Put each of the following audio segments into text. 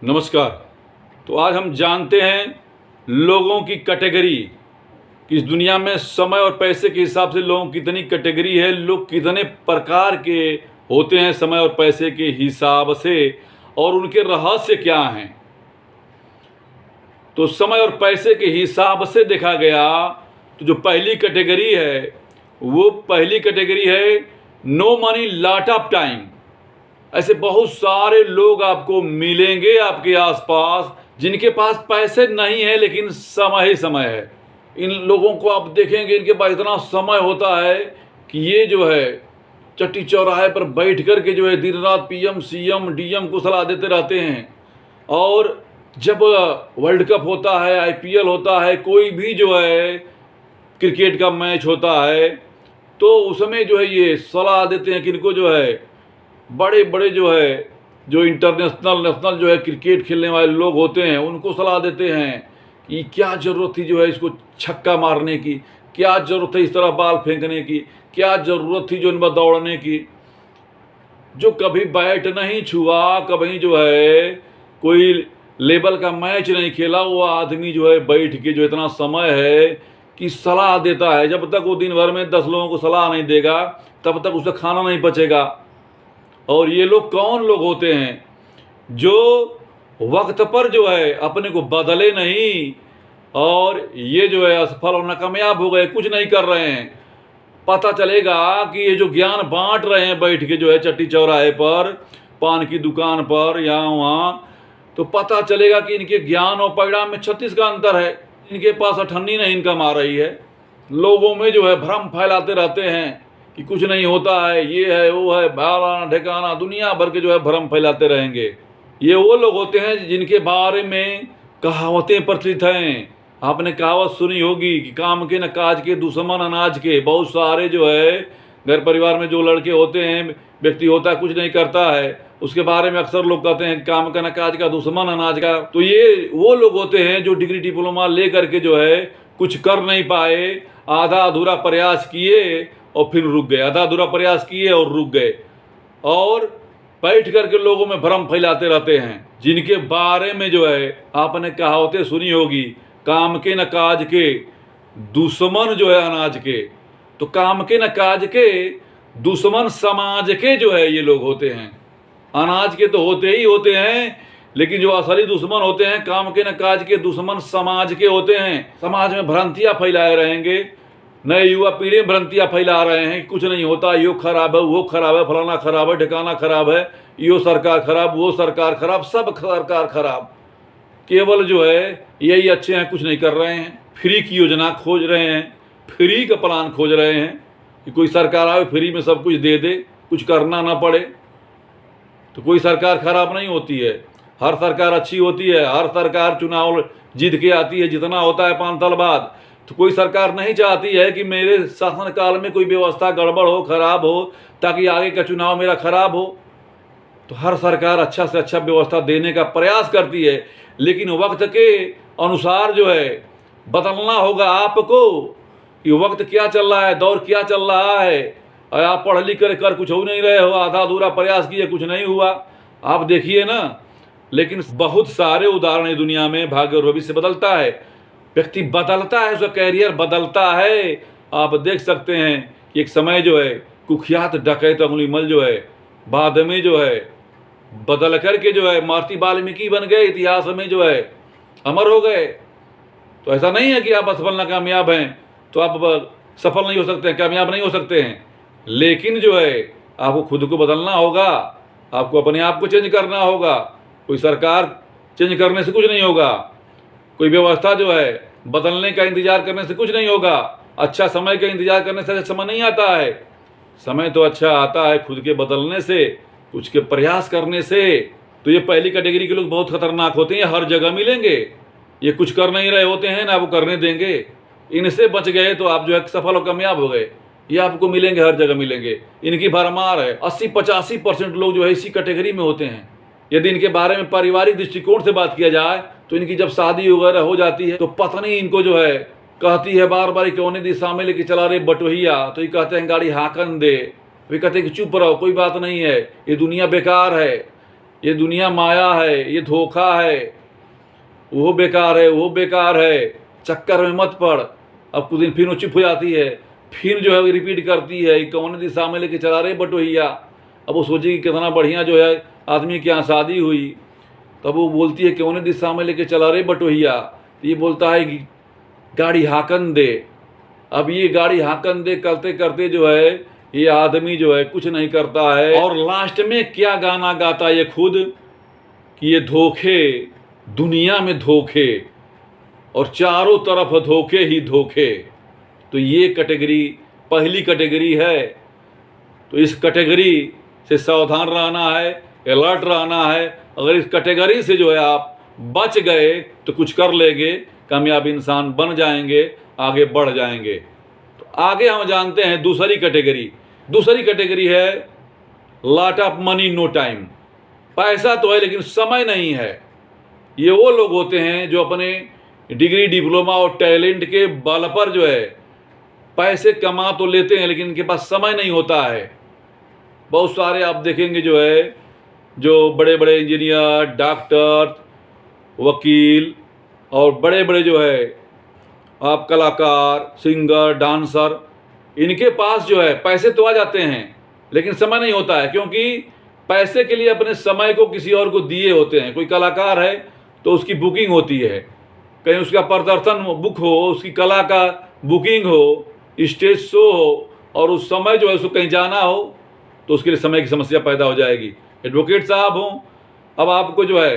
नमस्कार। तो आज हम जानते हैं लोगों की कैटेगरी कि इस दुनिया में समय और पैसे के हिसाब से लोगों की कितनी कैटेगरी है, लोग कितने प्रकार के होते हैं समय और पैसे के हिसाब से, और उनके रहस्य क्या हैं। तो समय और पैसे के हिसाब से देखा गया तो जो पहली कैटेगरी है वो पहली कैटेगरी है no money lot of time. ऐसे बहुत सारे लोग आपको मिलेंगे आपके आसपास जिनके पास पैसे नहीं है लेकिन समय ही समय है। इन लोगों को आप देखेंगे, इनके पास इतना समय होता है कि ये जो है चट्टी चौराहे पर बैठ कर के जो है दिन रात पीएम सीएम डीएम को सलाह देते रहते हैं। और जब वर्ल्ड कप होता है, आईपीएल होता है, कोई भी जो है क्रिकेट का मैच होता है, तो उसमें जो है ये सलाह देते हैं कि इनको जो है बड़े बड़े जो है जो इंटरनेशनल नेशनल जो है क्रिकेट खेलने वाले लोग होते हैं उनको सलाह देते हैं कि क्या ज़रूरत थी जो है इसको छक्का मारने की, क्या ज़रूरत है इस तरह बाल फेंकने की, क्या ज़रूरत थी जो इन पर दौड़ने की। जो कभी बैट नहीं छुआ, कभी जो है कोई लेवल का मैच नहीं खेला, वो आदमी जो है बैठ के जो इतना समय है कि सलाह देता है। जब तक वो दिन भर में 10 लोगों को सलाह नहीं देगा तब तक उसका खाना नहीं बचेगा। और ये लोग कौन लोग होते हैं जो वक्त पर जो है अपने को बदले नहीं, और ये जो है असफल और नाकामयाब हो गए, कुछ नहीं कर रहे हैं। पता चलेगा कि ये जो ज्ञान बांट रहे हैं बैठ के जो है चट्टी चौराहे पर, पान की दुकान पर, यहाँ वहाँ, तो पता चलेगा कि इनके ज्ञान और परिणाम में 36 का अंतर है। इनके पास अठन्नी नहीं इनकम आ रही है। लोगों में जो है भ्रम फैलाते रहते हैं कि कुछ नहीं होता है, ये है वो है, भालाना ठिकाना, दुनिया भर के जो है भ्रम फैलाते रहेंगे। ये वो लोग होते हैं जिनके बारे में कहावतें प्रचलित हैं। आपने कहावत सुनी होगी कि काम के न काज के दुश्मन अनाज के। बहुत सारे जो है घर परिवार में जो लड़के होते हैं, व्यक्ति होता है, कुछ नहीं करता है, उसके बारे में अक्सर लोग कहते हैं काम का न काज का दुश्मन अनाज का। तो ये वो लोग होते हैं जो डिग्री डिप्लोमा ले करके जो है कुछ कर नहीं पाए, आधा अधूरा प्रयास किए और फिर रुक गए, आधा अधूरा प्रयास किए और रुक गए, और बैठ करके लोगों में भ्रम फैलाते रहते हैं। जिनके बारे में जो है आपने कहावतें सुनी होगी, काम के न काज के दुश्मन जो है अनाज के। तो काम के न काज के दुश्मन समाज के जो है ये लोग होते हैं। अनाज के तो होते ही होते हैं, लेकिन जो असली दुश्मन होते हैं काम के न काज के दुश्मन समाज के होते हैं। समाज में भ्रांतियाँ फैलाए रहेंगे, नए युवा पीढ़ी में भ्रांतियाँ फैला रहे हैं, कुछ नहीं होता, यो खराब है, वो खराब है, फलाना खराब है, ठिकाना खराब है, यो सरकार खराब, वो सरकार खराब, सब सरकार खराब। केवल जो है यही अच्छे हैं, कुछ नहीं कर रहे हैं। फ्री की योजना खोज रहे हैं, फ्री का प्लान खोज रहे हैं कि कोई सरकार आए फ्री में सब कुछ दे दे, कुछ करना ना पड़े। तो कोई सरकार खराब नहीं होती है, हर सरकार अच्छी होती है। हर सरकार चुनाव जीत के आती है, जितना होता है 5 साल बाद। तो कोई सरकार नहीं चाहती है कि मेरे शासनकाल में कोई व्यवस्था गड़बड़ हो, खराब हो, ताकि आगे का चुनाव मेरा खराब हो। तो हर सरकार अच्छा से अच्छा व्यवस्था देने का प्रयास करती है, लेकिन वक्त के अनुसार जो है बदलना होगा आपको कि वक्त क्या चल रहा है, दौर क्या चल रहा है। और आप पढ़ लिख कर कुछ हो नहीं रहे हो, आधा अधूरा प्रयास किए, कुछ नहीं हुआ। आप देखिए ना, लेकिन बहुत सारे उदाहरण है दुनिया में। भाग्य और भविष्य बदलता है, व्यक्ति बदलता है, उसका कैरियर बदलता है। आप देख सकते हैं कि एक समय जो है कुख्यात डकैत अंगुलीमल जो है बाद में जो है बदल करके जो है महर्षि वाल्मीकि बन गए, इतिहास में जो है अमर हो गए। तो ऐसा नहीं है कि आप असफल नाकामयाब हैं तो आप सफल नहीं हो सकते हैं, कामयाब नहीं हो सकते हैं। लेकिन जो है आपको खुद को बदलना होगा, आपको अपने आप को चेंज करना होगा। कोई सरकार चेंज करने से कुछ नहीं होगा, कोई व्यवस्था जो है बदलने का इंतजार करने से कुछ नहीं होगा, अच्छा समय का इंतजार करने से अच्छा समय नहीं आता है। समय तो अच्छा आता है खुद के बदलने से, कुछ के प्रयास करने से। तो ये पहली कैटेगरी के लोग बहुत खतरनाक होते हैं, हर जगह मिलेंगे। ये कुछ कर नहीं रहे होते हैं ना वो करने देंगे। इनसे बच गए तो आप जो है सफल और कामयाब हो गए। ये आपको मिलेंगे, हर जगह मिलेंगे, इनकी भरमार है। 80-85% लोग जो है इसी कैटेगरी में होते हैं। यदि इनके बारे में पारिवारिक दृष्टिकोण से बात किया जाए तो इनकी जब शादी वगैरह हो जाती है तो पत्नी इनको जो है कहती है बार बार कौन दिशा में लेके चला रहे बटोहिया, तो ये कहते हैं गाड़ी हाकन दे। वे कहते हैं कि चुप रहो, कोई बात नहीं है, ये दुनिया बेकार है, ये दुनिया माया है, ये धोखा है, वो बेकार है, वो बेकार है, चक्कर में मत पड़। अब कुछ दिन फिर वो चुप हो जाती है, फिर जो है रिपीट करती है, कौन दिशा में लेके चला रहे बटोहिया। अब वो सोचेगी कितना बढ़िया जो है आदमी के यहाँ शादी हुई, तब वो बोलती है कौन दिशा में लेके चला रहे बटोहिया। तो ये बोलता है कि गाड़ी हाकन दे। अब ये गाड़ी हाकन दे करते करते जो है ये आदमी जो है कुछ नहीं करता है, और लास्ट में क्या गाना गाता है ये खुद, कि ये धोखे, दुनिया में धोखे और चारों तरफ धोखे ही धोखे। तो ये कैटेगरी पहली कैटेगरी है। तो इस कैटेगरी से सावधान रहना है, अलर्ट रहना है। अगर इस कैटेगरी से जो है आप बच गए तो कुछ कर लेंगे, कामयाब इंसान बन जाएंगे, आगे बढ़ जाएंगे। तो आगे हम जानते हैं दूसरी कैटेगरी। दूसरी कैटेगरी है lot of money no time. पैसा तो है लेकिन समय नहीं है। ये वो लोग होते हैं जो अपने डिग्री, डिप्लोमा और टैलेंट के बल पर जो है पैसे कमा तो लेते हैं लेकिन इनके पास समय नहीं होता है। बहुत सारे आप देखेंगे जो है जो बड़े बड़े इंजीनियर, डॉक्टर, वकील और बड़े बड़े जो है आप कलाकार, सिंगर, डांसर, इनके पास जो है पैसे तो आ जाते हैं लेकिन समय नहीं होता है, क्योंकि पैसे के लिए अपने समय को किसी और को दिए होते हैं। कोई कलाकार है तो उसकी बुकिंग होती है, कहीं उसका प्रदर्शन बुक हो, उसकी कला का बुकिंग हो, स्टेज शो हो, और उस समय जो है उसको कहीं जाना हो तो उसके लिए समय की समस्या पैदा हो जाएगी। एडवोकेट साहब हों, अब आपको जो है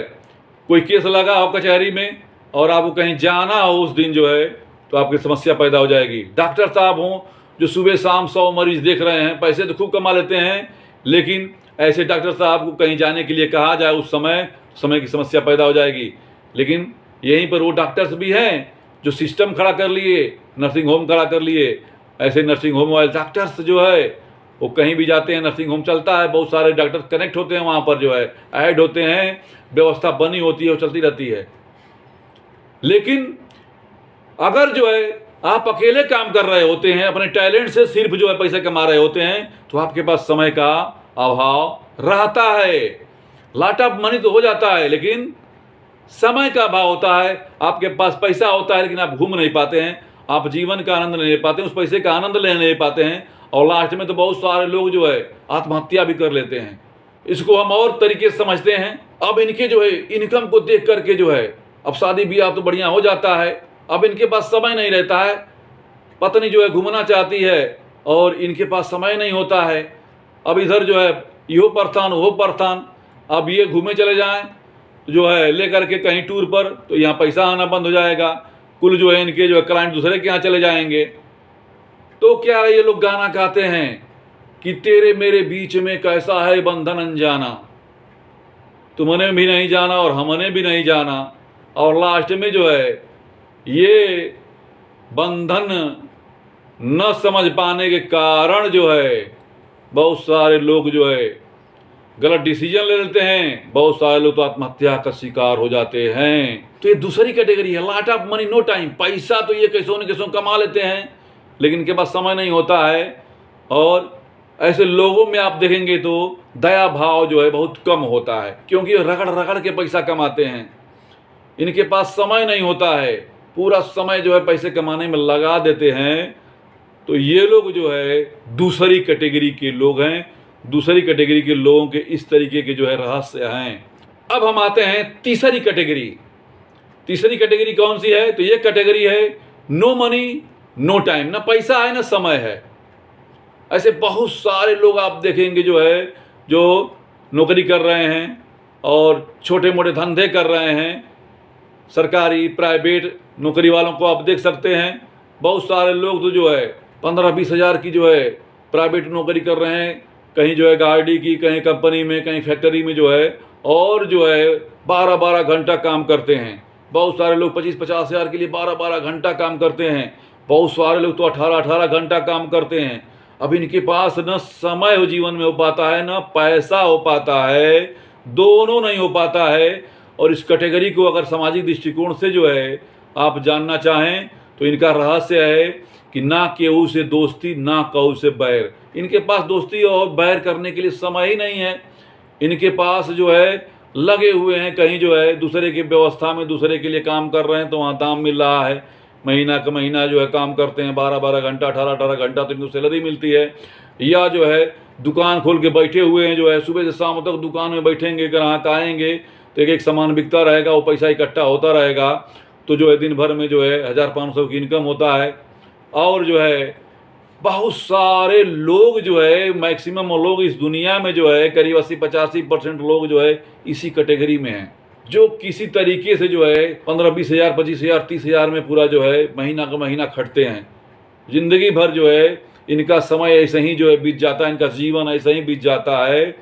कोई केस लगा हो कचहरी में और आपको कहीं जाना हो उस दिन जो है तो आपकी समस्या पैदा हो जाएगी। डॉक्टर साहब हों जो सुबह शाम 100 मरीज देख रहे हैं, पैसे तो खूब कमा लेते हैं, लेकिन ऐसे डॉक्टर साहब को कहीं जाने के लिए कहा जाए उस समय की समस्या पैदा हो जाएगी। लेकिन यहीं पर वो डॉक्टर्स भी हैं जो सिस्टम खड़ा कर लिए, नर्सिंग होम खड़ा कर लिए। ऐसे नर्सिंग होम वाले डॉक्टर्स जो है वो कहीं भी जाते हैं, नर्सिंग होम चलता है, बहुत सारे डॉक्टर कनेक्ट होते हैं वहाँ पर, जो है ऐड होते हैं, व्यवस्था बनी होती है और चलती रहती है। लेकिन अगर जो है आप अकेले काम कर रहे होते हैं, अपने टैलेंट से सिर्फ जो है पैसे कमा रहे होते हैं, तो आपके पास समय का अभाव रहता है। लॉट ऑफ मनी तो हो जाता है लेकिन समय का अभाव होता है। आपके पास पैसा होता है लेकिन आप घूम नहीं पाते हैं, आप जीवन का आनंद नहीं ले पाते हैं, उस पैसे का आनंद ले नहीं पाते हैं, और लास्ट में तो बहुत सारे लोग जो है आत्महत्या भी कर लेते हैं। इसको हम और तरीके से समझते हैं। अब इनके जो है इनकम को देख करके जो है अब शादी ब्याह तो बढ़िया हो जाता है, अब इनके पास समय नहीं रहता है। पत्नी जो है घूमना चाहती है और इनके पास समय नहीं होता है। अब इधर जो है यो परथान वो परथान, अब ये घूमे चले जाएं जो है लेकर के कहीं टूर पर, तो यहाँ पैसा आना बंद हो जाएगा। कुल जो है इनके जो है क्लाइंट दूसरे के यहाँ चले जाएंगे। तो क्या ये लोग गाना गाते हैं कि तेरे मेरे बीच में कैसा है बंधन अनजाना, तुमने भी नहीं जाना और हमने भी नहीं जाना, और लास्ट में जो है ये बंधन न समझ पाने के कारण जो है बहुत सारे लोग जो है गलत डिसीजन ले लेते हैं, बहुत सारे लोग तो आत्महत्या का शिकार हो जाते हैं। तो ये दूसरी कैटेगरी है, lot of money no time. पैसा तो ये कैसों न कैसों कमा लेते हैं लेकिन इनके पास समय नहीं होता है। और ऐसे लोगों में आप देखेंगे तो दया भाव जो है बहुत कम होता है, क्योंकि रगड़ रगड़ के पैसा कमाते हैं, इनके पास समय नहीं होता है, पूरा समय जो है पैसे कमाने में लगा देते हैं। तो ये लोग जो है दूसरी कैटेगरी के लोग हैं। दूसरी कैटेगरी के लोगों के इस तरीके के जो है रहस्य हैं। अब हम आते हैं तीसरी कैटेगरी। तीसरी कैटेगरी कौन सी है? तो ये कैटेगरी है नो मनी नो टाइम, ना पैसा है ना समय है। ऐसे बहुत सारे लोग आप देखेंगे जो है जो नौकरी कर रहे हैं और छोटे मोटे धंधे कर रहे हैं, सरकारी प्राइवेट नौकरी वालों को आप देख सकते हैं। बहुत सारे लोग तो जो है 15-20 हज़ार की जो है प्राइवेट नौकरी कर रहे हैं, कहीं जो है गाड़ी की, कहीं कंपनी में, कहीं फैक्ट्री में जो है, और जो है 12-12 घंटा काम करते हैं। बहुत सारे लोग 25-50 हज़ार के लिए 12-12 घंटा काम करते हैं। बहुत सारे लोग तो 18-18 घंटा काम करते हैं। अब इनके पास न समय हो जीवन में हो पाता है, न पैसा हो पाता है, दोनों नहीं हो पाता है। और इस कैटेगरी को अगर सामाजिक दृष्टिकोण से जो है आप जानना चाहें तो इनका रहस्य है कि ना केहू से दोस्ती ना कहू से बैर। इनके पास दोस्ती और बैर करने के लिए समय ही नहीं है। इनके पास जो है लगे हुए हैं, कहीं जो है दूसरे की व्यवस्था में दूसरे के लिए काम कर रहे हैं तो वहाँ दाम मिल रहा है, महीना का महीना जो है काम करते हैं 12-12 घंटा 18-18 घंटा तो इनको सैलरी मिलती है। या जो है दुकान खोल के बैठे हुए हैं, जो है सुबह से शाम तक दुकान में बैठेंगे, ग्राहक आएंगे तो एक एक सामान बिकता रहेगा, वो पैसा इकट्ठा होता रहेगा, तो जो है दिन भर में जो है 1500 की इनकम होता है। और जो है बहुत सारे लोग जो है, मैक्सिमम लोग इस दुनिया में जो है करीब 80-85% लोग जो है इसी कैटेगरी में हैं, जो किसी तरीके से जो है 15-20 हज़ार 25 हज़ार 30 हज़ार में पूरा जो है महीना का महीना खटते हैं। ज़िंदगी भर जो है इनका समय ऐसे ही जो है बीत जाता है, इनका जीवन ऐसे ही बीत जाता है।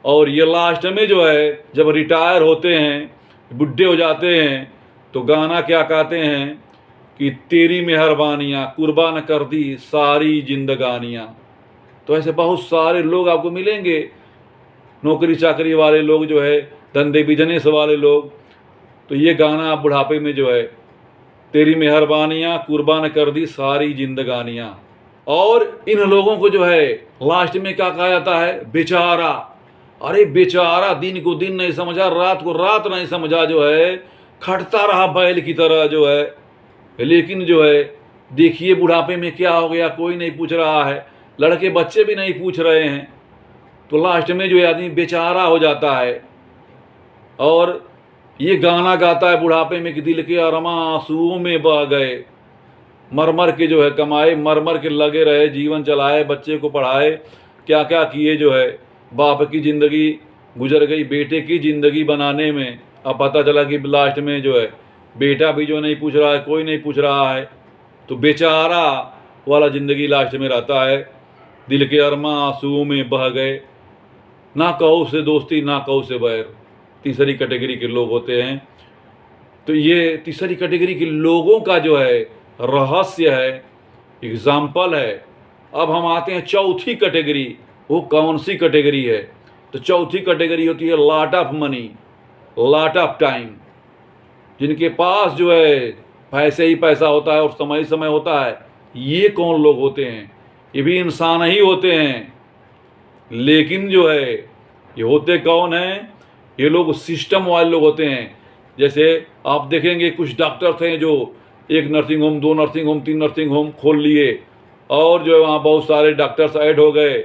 और ये लास्ट में जो है जब रिटायर होते हैं, बुढ़े हो जाते हैं, तो गाना क्या गाते हैं कि तेरी मेहरबानियाँ कुर्बान कर दी सारी जिंदगानियाँ। तो ऐसे बहुत सारे लोग आपको मिलेंगे, नौकरी चाकरी वाले लोग जो है, धंधे बिजनेस वाले लोग, तो ये गाना आप बुढ़ापे में जो है तेरी मेहरबानियाँ कुर्बान कर दी सारी जिंदगानियाँ। और इन लोगों को जो है लास्ट में क्या कहा जाता है, बेचारा। अरे बेचारा दिन को दिन नहीं समझा, रात को रात नहीं समझा, जो है खटता रहा बैल की तरह जो है। लेकिन जो है देखिए बुढ़ापे में क्या हो गया, कोई नहीं पूछ रहा है, लड़के बच्चे भी नहीं पूछ रहे हैं, तो लास्ट में जो है आदमी बेचारा हो जाता है। और ये गाना गाता है बुढ़ापे में कि दिल के अरमा आंसुओं में बह गए, मर मर के जो है कमाए, मर मर के लगे रहे, जीवन चलाए, बच्चे को पढ़ाए, क्या क्या किए, जो है बाप की ज़िंदगी गुजर गई बेटे की ज़िंदगी बनाने में। अब पता चला कि लास्ट में जो है बेटा भी जो नहीं पूछ रहा है, कोई नहीं पूछ रहा है, तो बेचारा वाला ज़िंदगी लास्ट में रहता है। दिल के अरमा आंसुओं में बह गए, ना कहो से दोस्ती ना कहो से बैर, तीसरी कैटेगरी के लोग होते हैं। तो ये तीसरी कैटेगरी के लोगों का जो है रहस्य है, एग्जाम्पल है। अब हम आते हैं चौथी कैटेगरी, वो कौन सी कैटेगरी है? तो चौथी कैटेगरी होती है lot of money, lot of time. जिनके पास जो है पैसे ही पैसा होता है और समय ही समय होता है। ये कौन लोग होते हैं? ये भी इंसान ही होते हैं, लेकिन जो है ये होते कौन हैं? ये लोग सिस्टम वाले लोग होते हैं। जैसे आप देखेंगे कुछ डॉक्टर थे जो एक nursing home, 2 nursing home, 3 nursing home खोल लिए, और जो है वहाँ बहुत सारे डॉक्टर्स ऐड हो गए,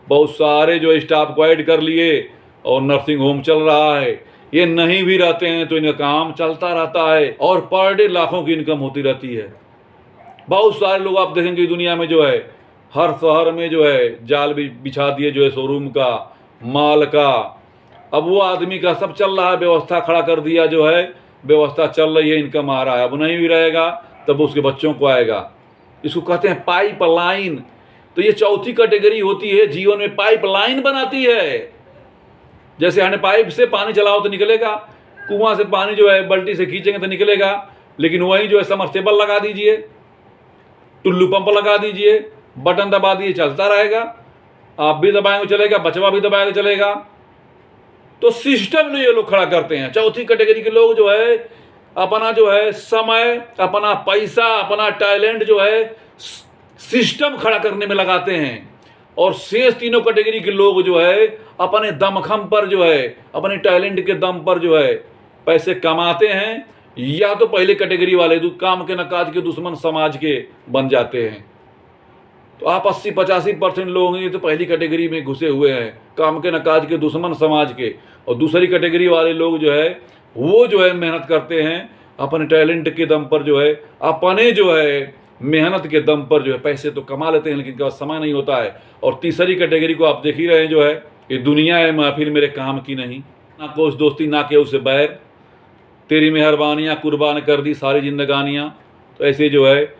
बहुत सारे जो स्टाफ को ऐड कर लिए, और नर्सिंग होम चल रहा है। ये नहीं भी रहते हैं तो इनका काम चलता रहता है, और पर डे लाखों की इनकम होती रहती है। बहुत सारे लोग आप देखेंगे दुनिया में जो है हर शहर में जो है जाल भी बिछा दिए, जो है शोरूम का, माल का। अब वो आदमी का सब चल रहा है, व्यवस्था खड़ा कर दिया, जो है व्यवस्था चल रही है, इनकम आ रहा है। अब नहीं भी रहेगा तब उसके बच्चों को आएगा। इसको कहते हैं पाइप लाइन। तो ये चौथी कैटेगरी होती है, जीवन में पाइप लाइन बनाती है। जैसे हमने पाइप से पानी चलाओ तो निकलेगा, कुआं से पानी जो है बाल्टी से खींचेंगे तो निकलेगा, लेकिन वहीं जो है समर्सेबल लगा दीजिए, टुल्लू पंप लगा दीजिए, बटन दबा दिए, चलता रहेगा। आप भी दबाएंगे चलेगा, बचवा भी दबाएंगे चलेगा। तो सिस्टम ये लोग खड़ा करते हैं। चौथी कैटेगरी के लोग जो है अपना जो है समय, अपना पैसा, अपना टैलेंट जो है सिस्टम खड़ा करने में लगाते हैं। और शेष तीनों कैटेगरी के लोग जो है अपने दमखम पर जो है, अपने टैलेंट के दम पर जो है पैसे कमाते हैं, या तो पहले कैटेगरी वाले काम के नकाज के दुश्मन समाज के बन जाते हैं। तो आप 80-85% लोग हैं तो पहली कैटेगरी में घुसे हुए हैं, काम के नकाज के दुश्मन समाज के। और दूसरी कैटेगरी वाले लोग जो है वो जो है मेहनत करते हैं अपने टैलेंट के दम पर, जो है अपने जो है मेहनत के दम पर जो है पैसे तो कमा लेते हैं, लेकिन इनके पास समय नहीं होता है। और तीसरी कैटेगरी को आप देख ही रहे हैं, जो है ये दुनिया है महफिल मेरे काम की नहीं, ना कोई दोस्ती ना केहू से बैर, तेरी मेहरबानियाँ कुर्बान कर दी सारी जिंदगानियाँ। तो ऐसे जो है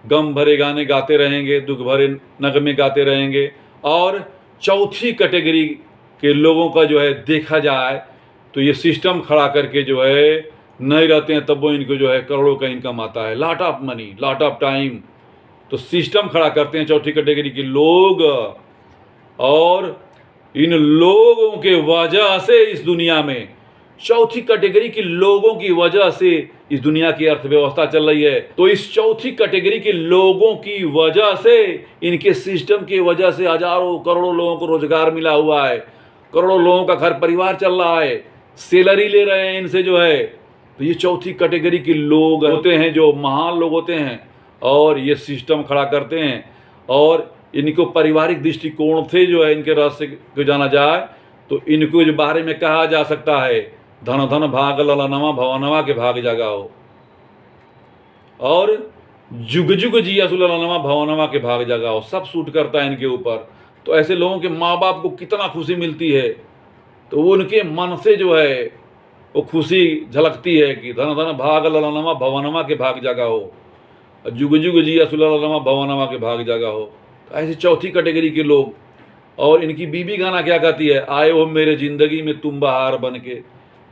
गम भरे गाने गाते रहेंगे, दुख भरे नगमे गाते रहेंगे। और चौथी कैटेगरी के लोगों का जो है देखा जाए तो ये सिस्टम खड़ा करके जो है नहीं रहते हैं, तब वो इनको जो है करोड़ों का इनकम आता है, lot of money, lot of time. तो सिस्टम खड़ा करते हैं चौथी कैटेगरी के लोग, और इन लोगों के वजह से इस दुनिया में, चौथी कैटेगरी के लोगों की वजह से इस दुनिया की अर्थव्यवस्था चल रही है। तो इस चौथी कैटेगरी के लोगों की वजह से, इनके सिस्टम की वजह से हजारों करोड़ों लोगों को रोजगार मिला हुआ है, करोड़ों लोगों का घर परिवार चल रहा है। सैलरी ले रहे हैं इनसे जो है। तो ये चौथी कैटेगरी के लोग होते हैं जो महान लोग होते हैं और ये सिस्टम खड़ा करते हैं और इनको पारिवारिक दृष्टिकोण से जो है इनके रहस्य को जाना जाए तो इनको जो बारे में कहा जा सकता है धन धन भाग ललनवा भवनवा के भाग जगाओ और जुग जुग जिया सुललनवा भवनवा के भाग जगाओ, सब सूट करता है इनके ऊपर। तो ऐसे लोगों के माँ बाप को कितना खुशी मिलती है, तो वो उनके मन से जो है वो खुशी झलकती है कि धन धन भाग ललनवा भवनवा के भाग जगाओ, जुग जुग जिया सुललनवा भवनवा के भाग जगाओ। तो ऐसी चौथी कैटेगरी के लोग। और इनकी बीबी गाना क्या कहती है, आए हो मेरे ज़िंदगी में तुम बहार बन के।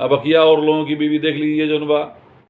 अब अकिया और लोगों की बीवी देख लीजिए जनवा,